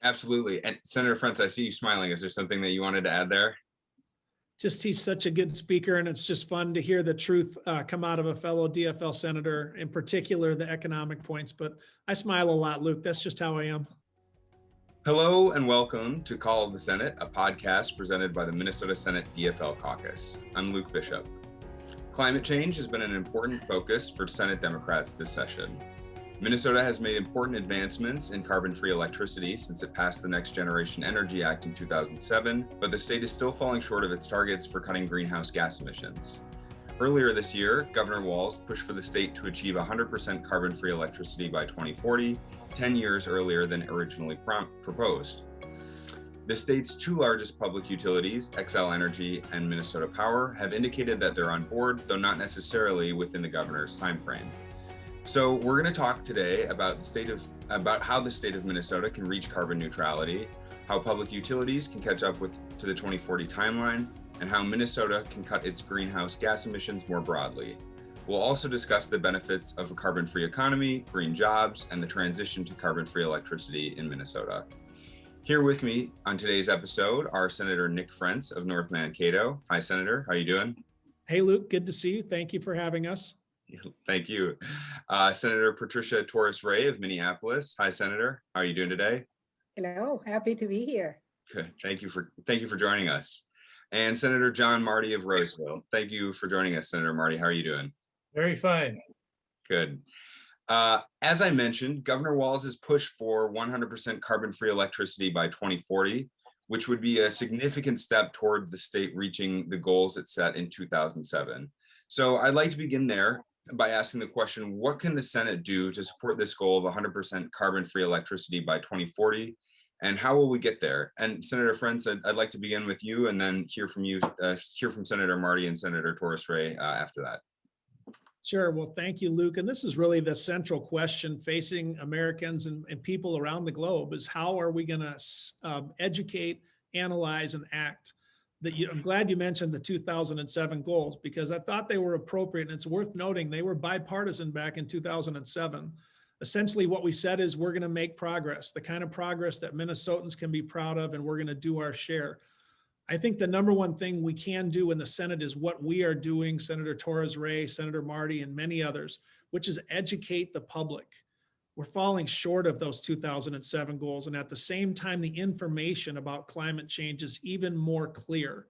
Absolutely. And Senator Frentz, I see you smiling. Is there something that you wanted to add there? Just he's such a good speaker, and it's just fun to hear the truth come out of a fellow DFL senator, in particular the economic points. But I smile a lot, Luke. That's just how I am. Hello and welcome to Call of the Senate, a podcast presented by the Minnesota Senate DFL Caucus. I'm Luke Bishop. Climate change has been an important focus for Senate Democrats this session. Minnesota has made important advancements in carbon-free electricity since it passed the Next Generation Energy Act in 2007, but the state is still falling short of its targets for cutting greenhouse gas emissions. Earlier this year, Governor Walz pushed for the state to achieve 100% carbon-free electricity by 2040, 10 years earlier than originally proposed. The state's two largest public utilities, Xcel Energy and Minnesota Power, have indicated that they're on board, though not necessarily within the governor's timeframe. So we're going to talk today about how the state of Minnesota can reach carbon neutrality, how public utilities can catch up to the 2040 timeline, and how Minnesota can cut its greenhouse gas emissions more broadly. We'll also discuss the benefits of a carbon-free economy, green jobs, and the transition to carbon-free electricity in Minnesota. Here with me on today's episode are Senator Nick Frentz of North Mankato. Hi, Senator. How are you doing? Hey, Luke. Good to see you. Thank you for having us. Thank you. Senator Patricia Torres Ray of Minneapolis. Hi, Senator. How are you doing today? Hello. Happy to be here. Good. Thank you for joining us. And Senator John Marty of Roseville. Thank you for joining us, Senator Marty. How are you doing? Very fine. Good. As I mentioned, Governor Walz has pushed for 100% carbon-free electricity by 2040, which would be a significant step toward the state reaching the goals it set in 2007. So I'd like to begin there by asking the question, what can the Senate do to support this goal of 100% carbon-free electricity by 2040? And how will we get there? And Senator Frentz, I'd like to begin with you and then hear from Senator Marty and Senator Torres Ray after that. Sure. Well, thank you, Luke. And this is really the central question facing Americans and people around the globe is how are we going to educate, analyze, and act? I'm glad you mentioned the 2007 goals because I thought they were appropriate, and it's worth noting they were bipartisan back in 2007. Essentially, what we said is we're going to make progress, the kind of progress that Minnesotans can be proud of, and we're going to do our share. I think the number one thing we can do in the Senate is what we are doing, Senator Torres Ray, Senator Marty, and many others, which is educate the public. We're falling short of those 2007 goals. And at the same time, the information about climate change is even more clear.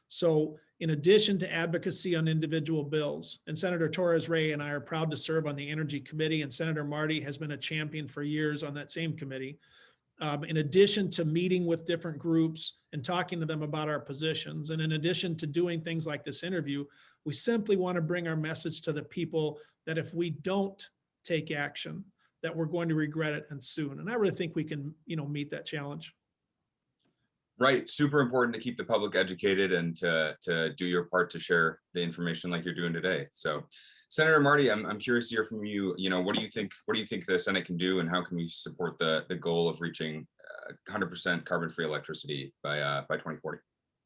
So in addition to advocacy on individual bills, and Senator Torres Ray and I are proud to serve on the Energy Committee, and Senator Marty has been a champion for years on that same committee. In addition to meeting with different groups and talking to them about our positions, and in addition to doing things like this interview, we simply want to bring our message to the people that if we don't take action, that we're going to regret it and soon. And I really think we can, meet that challenge. Right. Super important to keep the public educated and to do your part to share the information like you're doing today. So Senator Marty, I'm curious to hear from you. What do you think the Senate can do, and how can we support the goal of reaching 100% carbon-free electricity by 2040?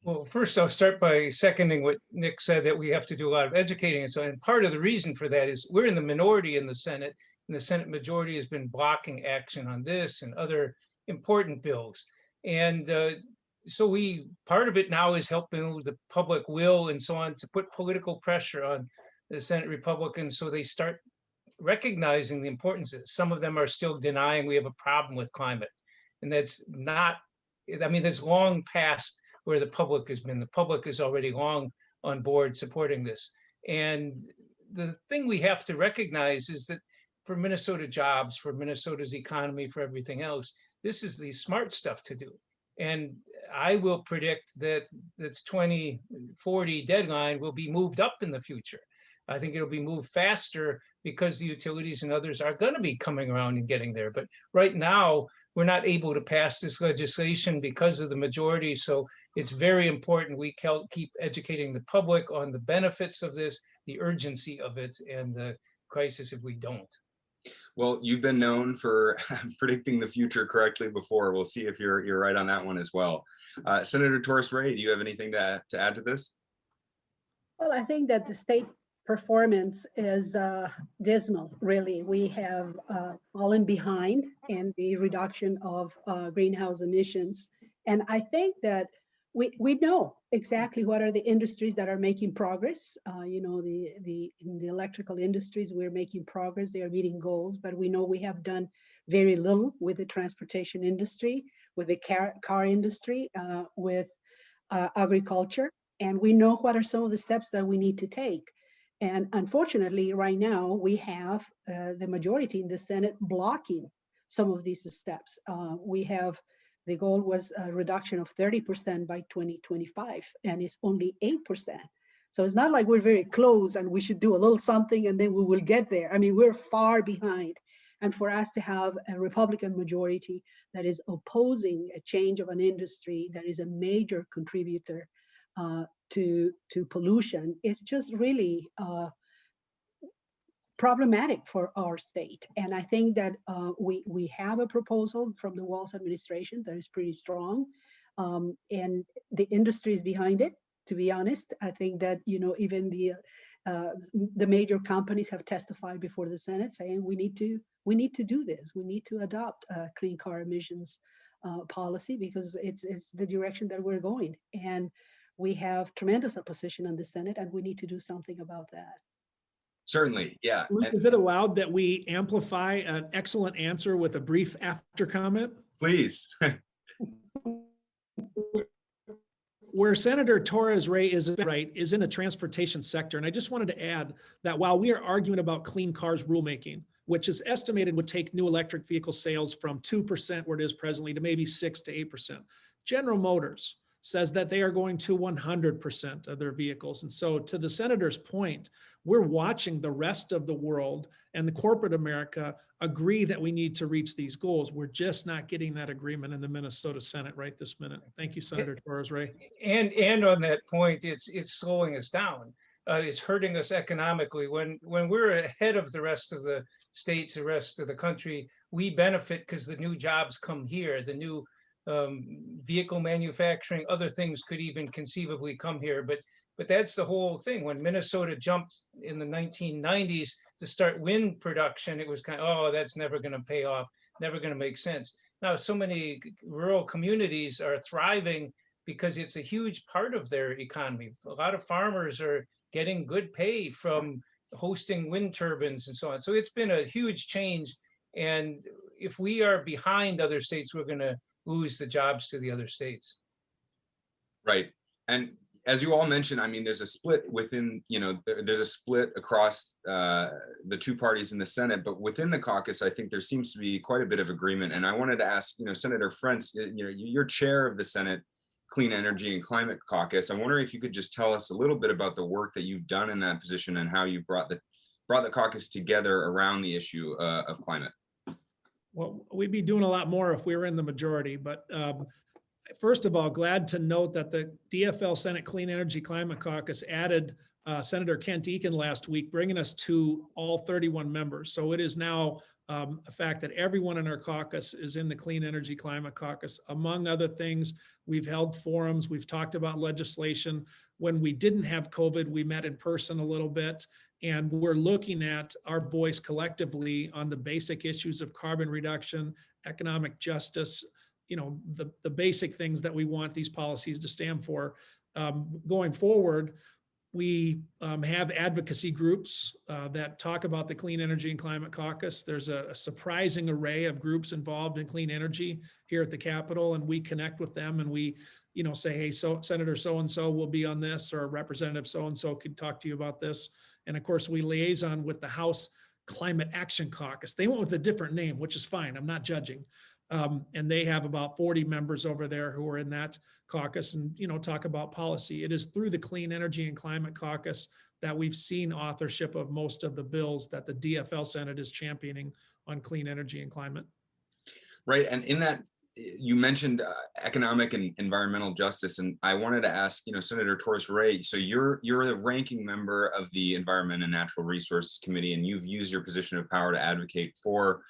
Well, first I'll start by seconding what Nick said, that we have to do a lot of educating. And part of the reason for that is we're in the minority in the Senate, and the Senate majority has been blocking action on this and other important bills. And so part of it now is helping with the public will and so on to put political pressure on the Senate Republicans so they start recognizing the importance. Some of them are still denying we have a problem with climate. And that's long past where the public has been. The public is already long on board supporting this. And the thing we have to recognize is that for Minnesota jobs, for Minnesota's economy, for everything else, this is the smart stuff to do. And I will predict that this 2040 deadline will be moved up in the future. I think it'll be moved faster because the utilities and others are going to be coming around and getting there. But right now, we're not able to pass this legislation because of the majority. So it's very important we keep educating the public on the benefits of this, the urgency of it, and the crisis if we don't. Well, you've been known for predicting the future correctly before. We'll see if you're right on that one as well. Senator Torres Ray, do you have anything to add to this? Well, I think that the state performance is dismal, really. We have fallen behind in the reduction of greenhouse emissions. And I think that we know exactly what are the industries that are making progress. You know, in the electrical industries, we're making progress. They are meeting goals, but we know we have done very little with the transportation industry, with the car industry, with agriculture. And we know what are some of the steps that we need to take. And unfortunately, right now, we have the majority in the Senate blocking some of these steps. We have, the goal was a reduction of 30% by 2025, and it's only 8%. So it's not like we're very close and we should do a little something and then we will get there. I mean, we're far behind. And for us to have a Republican majority that is opposing a change of an industry that is a major contributor to pollution is just really problematic for our state. And I think that we have a proposal from the Walz administration that is pretty strong, and the industry is behind it. To be honest, I think that, you know, even the major companies have testified before the Senate saying we need to do this. We need to adopt a clean car emissions policy because it's the direction that we're going. And we have tremendous opposition in the Senate, and we need to do something about that. Certainly, yeah. Luke, is it allowed that we amplify an excellent answer with a brief after comment? Please. Where Senator Torres Ray is right is in the transportation sector. And I just wanted to add that while we are arguing about clean cars rulemaking, which is estimated would take new electric vehicle sales from 2% where it is presently to maybe 6 to 8%. General Motors says that they are going to 100% of their vehicles. And so to the senator's point, we're watching the rest of the world and the corporate America agree that we need to reach these goals. We're just not getting that agreement in the Minnesota Senate right this minute. Thank you, Senator Torres Ray. And on that point, it's slowing us down. It's hurting us economically. When we're ahead of the rest of the states, the rest of the country, we benefit because the new jobs come here, the new vehicle manufacturing, other things could even conceivably come here. But that's the whole thing. When Minnesota jumped in the 1990s to start wind production, it was kind of, oh, that's never going to pay off, never going to make sense. Now, so many rural communities are thriving because it's a huge part of their economy. A lot of farmers are getting good pay from hosting wind turbines and so on. So it's been a huge change. And if we are behind other states, we're going to lose the jobs to the other states. Right. And as you all mentioned, I mean, there's a split within, you know, there's a split across the two parties in the Senate, but within the caucus, I think there seems to be quite a bit of agreement. And I wanted to ask, you know, Senator Frentz, you know, you're chair of the Senate Clean Energy and Climate Caucus. I wonder if you could just tell us a little bit about the work that you've done in that position and how you brought the caucus together around the issue of climate. Well, we'd be doing a lot more if we were in the majority, but first of all, glad to note that the DFL Senate Clean Energy Climate Caucus added Senator Kent Eakin last week, bringing us to all 31 members. So it is now a fact that everyone in our caucus is in the Clean Energy Climate Caucus. Among other things, we've held forums, we've talked about legislation. When we didn't have COVID, we met in person a little bit. And we're looking at our voice collectively on the basic issues of carbon reduction, economic justice, you know, the basic things that we want these policies to stand for. Going forward, we have advocacy groups that talk about the Clean Energy and Climate Caucus. There's a surprising array of groups involved in clean energy here at the Capitol, and we connect with them and we, you know, say, hey, so Senator so-and-so will be on this, or Representative so-and-so could talk to you about this. And of course, we liaison with the House Climate Action Caucus. They went with a different name, which is fine. I'm not judging. And they have about 40 members over there who are in that caucus and, you know, talk about policy. It is through the Clean Energy and Climate Caucus that we've seen authorship of most of the bills that the DFL Senate is championing on clean energy and climate. Right. And in that, you mentioned economic and environmental justice, and I wanted to ask, you know, Senator Torres Ray, so you're the ranking member of the Environment and Natural Resources Committee, and you've used your position of power to advocate for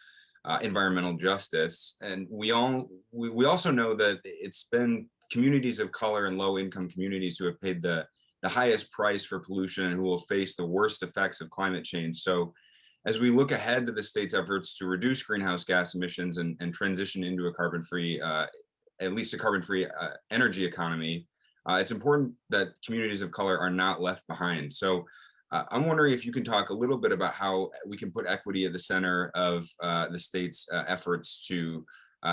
environmental justice. And we also know that it's been communities of color and low-income communities who have paid the the highest price for pollution and who will face the worst effects of climate change. So as we look ahead to the state's efforts to reduce greenhouse gas emissions and transition into a carbon-free, at least a carbon-free energy economy, it's important that communities of color are not left behind. So I'm wondering if you can talk a little bit about how we can put equity at the center of the state's efforts to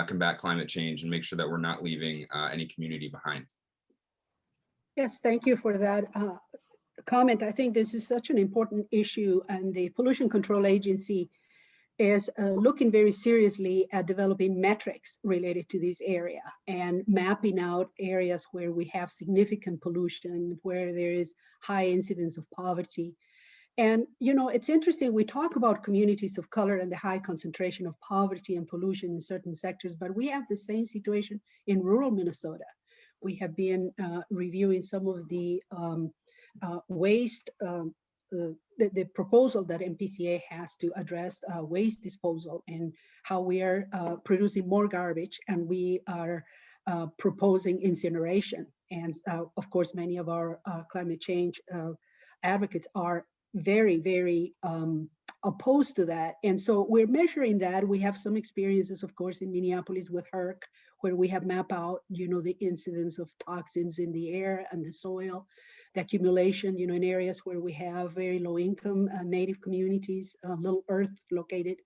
combat climate change and make sure that we're not leaving any community behind. Yes, thank you for that comment. I think this is such an important issue, and the Pollution Control Agency is looking very seriously at developing metrics related to this area and mapping out areas where we have significant pollution, where there is high incidence of poverty. And, you know, it's interesting, we talk about communities of color and the high concentration of poverty and pollution in certain sectors, but we have the same situation in rural Minnesota. We have been reviewing some of the waste, the proposal that MPCA has to address waste disposal and how we are producing more garbage, and we are proposing incineration. And of course, many of our climate change advocates are very, very opposed to that. And so we're measuring that. We have some experiences, of course, in Minneapolis with HERC, where we have mapped out, you know, the incidence of toxins in the air and the soil, the accumulation, you know, in areas where we have very low income native communities, Little Earth located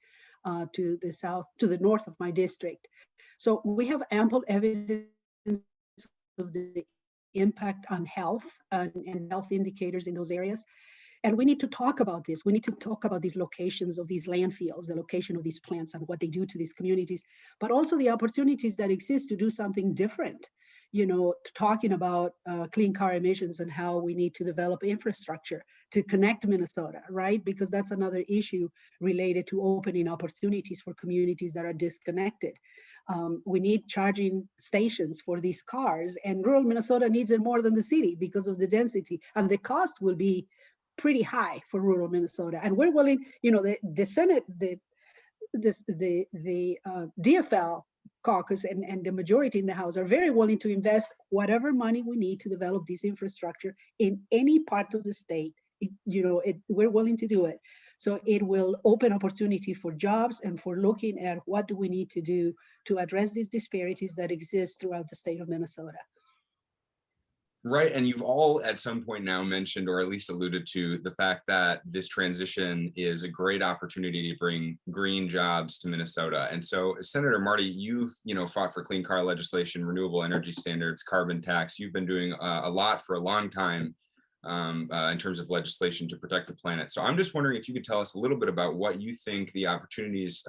to the south, to the north of my district. So we have ample evidence of the impact on health and health indicators in those areas. And we need to talk about this. We need to talk about these locations of these landfills, the location of these plants and what they do to these communities, but also the opportunities that exist to do something different. You know, talking about clean car emissions and how we need to develop infrastructure to connect Minnesota, right? Because that's another issue related to opening opportunities for communities that are disconnected. We need charging stations for these cars, and rural Minnesota needs it more than the city because of the density, and the cost will be pretty high for rural Minnesota. And we're willing, you know, the Senate, the DFL caucus and the majority in the House are very willing to invest whatever money we need to develop this infrastructure in any part of the state. We're willing to do it. So it will open opportunity for jobs and for looking at what do we need to do to address these disparities that exist throughout the state of Minnesota. Right, and you've all at some point now mentioned, or at least alluded to, the fact that this transition is a great opportunity to bring green jobs to Minnesota. And so, Senator Marty, you've fought for clean car legislation, renewable energy standards, carbon tax. You've been doing a lot for a long time in terms of legislation to protect the planet. So I'm just wondering if you could tell us a little bit about what you think the opportunities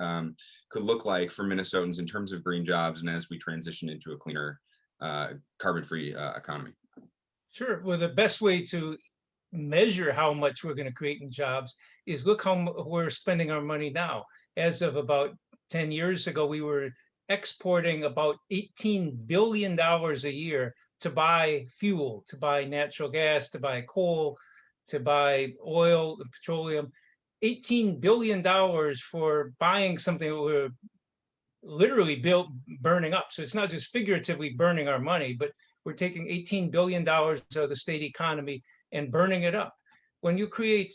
could look like for Minnesotans in terms of green jobs and as we transition into a cleaner, carbon-free economy. Sure. Well, the best way to measure how much we're going to create in jobs is look how we're spending our money now. As of about 10 years ago, we were exporting about $18 billion a year to buy fuel, to buy natural gas, to buy coal, to buy oil, petroleum. $18 billion for buying something that we're literally burning up. So it's not just figuratively burning our money, but we're taking $18 billion out of the state economy and burning it up. When you create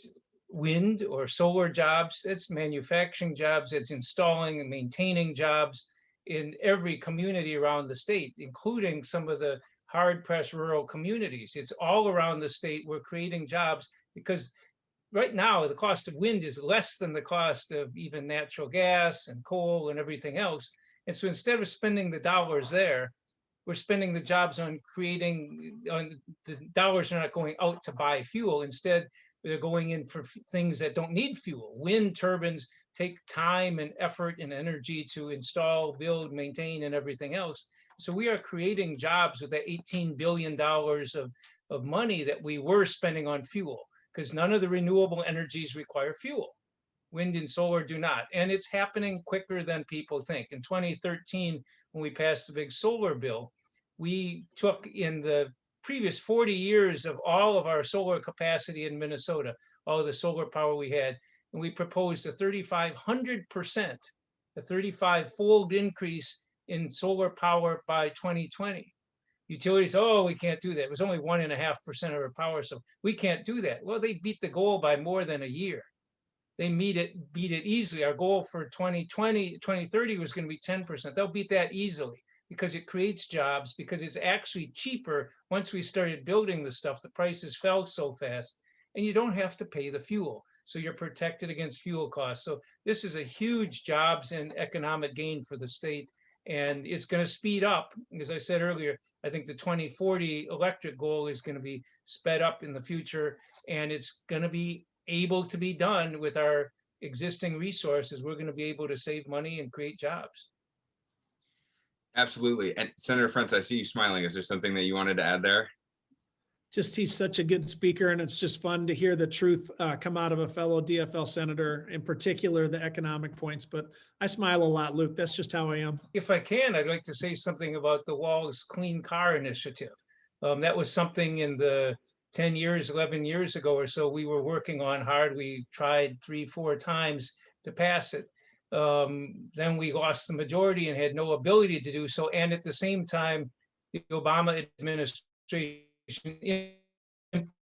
wind or solar jobs, it's manufacturing jobs, it's installing and maintaining jobs in every community around the state, including some of the hard-pressed rural communities. It's all around the state. We're creating jobs because right now the cost of wind is less than the cost of even natural gas and coal and everything else. And so instead of spending the dollars there, we're spending the jobs on the dollars are not going out to buy fuel. Instead, they're going in for things that don't need fuel. Wind turbines take time and effort and energy to install, build, maintain, and everything else. So we are creating jobs with that $18 billion of money that we were spending on fuel, because none of the renewable energies require fuel. Wind and solar do not. And it's happening quicker than people think. In 2013, when we passed the big solar bill, we took in the previous 40 years of all of our solar capacity in Minnesota, all of the solar power we had, and we proposed a 3,500%, a 35-fold increase in solar power by 2020. Utilities, oh, we can't do that. It was only 1.5% of our power, so we can't do that. Well, they beat the goal by more than a year. They beat it easily. Our goal for 2030 was going to be 10%. They'll beat that easily because it creates jobs, because it's actually cheaper. Once we started building the stuff, the prices fell so fast, and you don't have to pay the fuel. So you're protected against fuel costs. So this is a huge jobs and economic gain for the state. And it's going to speed up. As I said earlier, I think the 2040 electric goal is going to be sped up in the future, and it's going to be able to be done with our existing resources. We're going to be able to save money and create jobs. Absolutely. And Senator Frentz, I see you smiling. Is there something that you wanted to add there? Just he's such a good speaker, and it's just fun to hear the truth come out of a fellow DFL senator, in particular the economic points. But I smile a lot, Luke. That's just how I am. If I can, I'd like to say something about the Walls Clean Car Initiative. That was something in the 10 years, 11 years ago or so, we were working on hard. We tried 3-4 times to pass it. Then we lost the majority and had no ability to do so. And at the same time, the Obama administration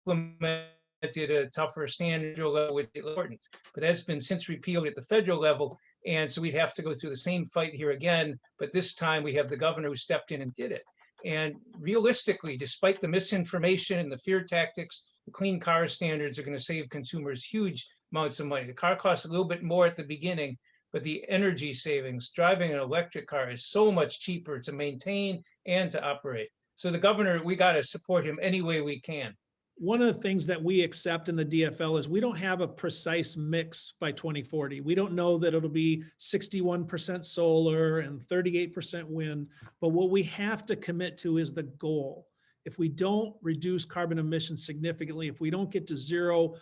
implemented a tougher standard level, which is important. But that's been since repealed at the federal level. And so we'd have to go through the same fight here again. But this time we have the governor who stepped in and did it. And realistically, despite the misinformation and the fear tactics, the clean car standards are going to save consumers huge amounts of money. The car costs a little bit more at the beginning, but the energy savings, driving an electric car is so much cheaper to maintain and to operate. So the governor, we got to support him any way we can. One of the things that we accept in the DFL is we don't have a precise mix by 2040. We don't know that it'll be 61% solar and 38% wind, but what we have to commit to is the goal. If we don't reduce carbon emissions significantly, if we don't get to zero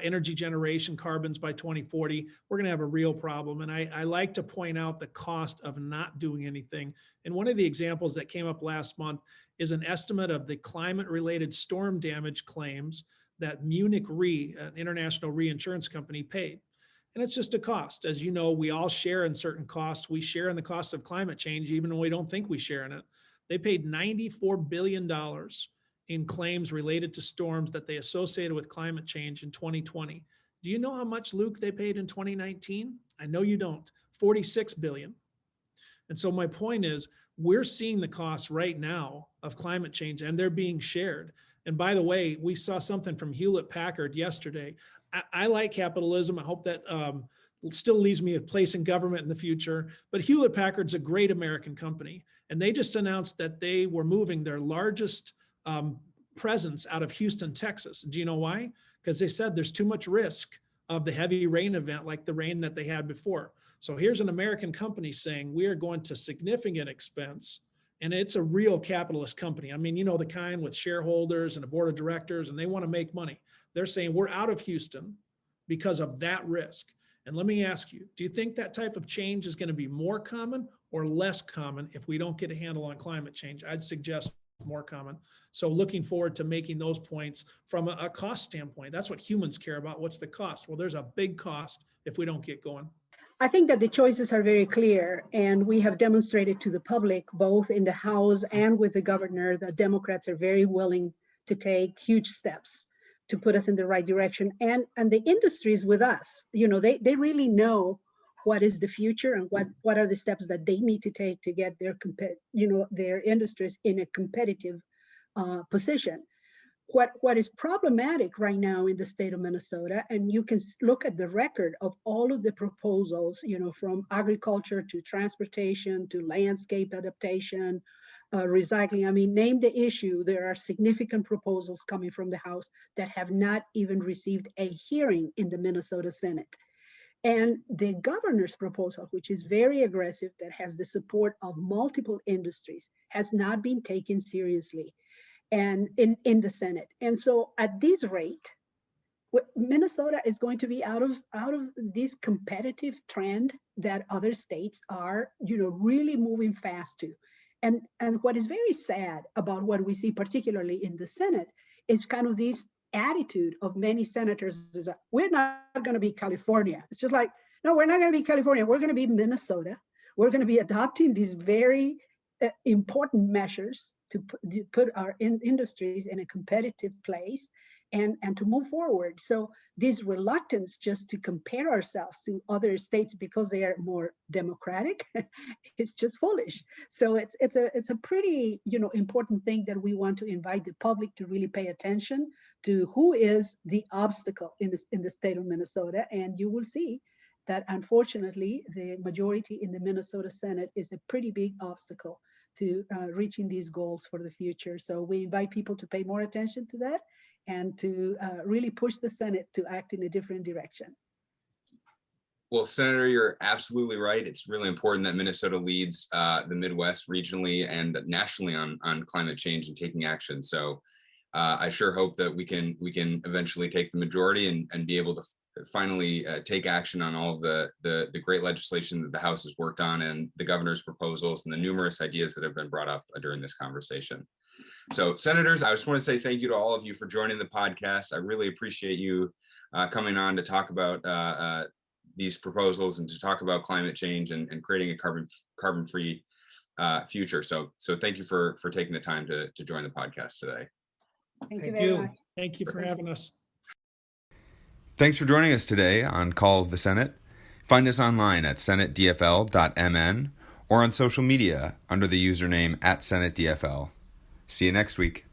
energy generation carbons by 2040, we're going to have a real problem. And I like to point out the cost of not doing anything. And one of the examples that came up last month is an estimate of the climate-related storm damage claims that Munich Re, an international reinsurance company, paid. And it's just a cost. As you know, we all share in certain costs. We share in the cost of climate change, even when we don't think we share in it. They paid $94 billion in claims related to storms that they associated with climate change in 2020. Do you know how much, Luke, they paid in 2019? I know you don't. $46 billion. And so my point is, we're seeing the costs right now of climate change, and they're being shared. And by the way, we saw something from Hewlett Packard yesterday. I like capitalism. I hope that still leaves me a place in government in the future. But Hewlett Packard's a great American company, and they just announced that they were moving their largest presence out of Houston, Texas. Do you know why? Because they said there's too much risk of the heavy rain event like the rain that they had before. So here's an American company saying we are going to significant expense, and it's a real capitalist company. I mean, you know, the kind with shareholders and a board of directors, and they want to make money. They're saying we're out of Houston because of that risk. And let me ask you, do you think that type of change is going to be more common or less common if we don't get a handle on climate change? I'd suggest more common. So looking forward to making those points from a cost standpoint. That's what humans care about. What's the cost? Well, there's a big cost if we don't get going. I think that the choices are very clear, and we have demonstrated to the public, both in the House and with the governor, that Democrats are very willing to take huge steps to put us in the right direction. And the industry is with us. You know, they really know what is the future and what are the steps that they need to take to get their industries in a competitive position. What is problematic right now in the state of Minnesota, and you can look at the record of all of the proposals, you know, from agriculture to transportation to landscape adaptation, recycling. I mean, name the issue. There are significant proposals coming from the House that have not even received a hearing in the Minnesota Senate. And the governor's proposal, which is very aggressive, that has the support of multiple industries, has not been taken seriously and in the Senate. And so at this rate, Minnesota is going to be out of this competitive trend that other states are, you know, really moving fast to. And what is very sad about what we see, particularly in the Senate, is kind of this attitude of many senators is that we're not going to be California. It's just like, no, we're not going to be California. We're going to be Minnesota. We're going to be adopting these very important measures put our industries in a competitive place and to move forward. So this reluctance just to compare ourselves to other states because they are more democratic is just foolish. So it's a pretty important thing that we want to invite the public to really pay attention to who is the obstacle in the state of Minnesota, and you will see that unfortunately the majority in the Minnesota Senate is a pretty big obstacle to reaching these goals for the future. So we invite people to pay more attention to that and to really push the Senate to act in a different direction. Well, Senator, you're absolutely right. It's really important that Minnesota leads the Midwest regionally and nationally on climate change and taking action. So I sure hope that we can eventually take the majority and be able to finally take action on all of the great legislation that the House has worked on and the governor's proposals and the numerous ideas that have been brought up during this conversation. So, Senators, I just want to say thank you to all of you for joining the podcast. I really appreciate you coming on to talk about these proposals and to talk about climate change and creating a carbon-free future. So thank you for taking the time to join the podcast today. Thank you very much. Thank you for having us. Thanks for joining us today on Call of the Senate. Find us online at senatedfl.mn or on social media under the username @SenateDFL. See you next week.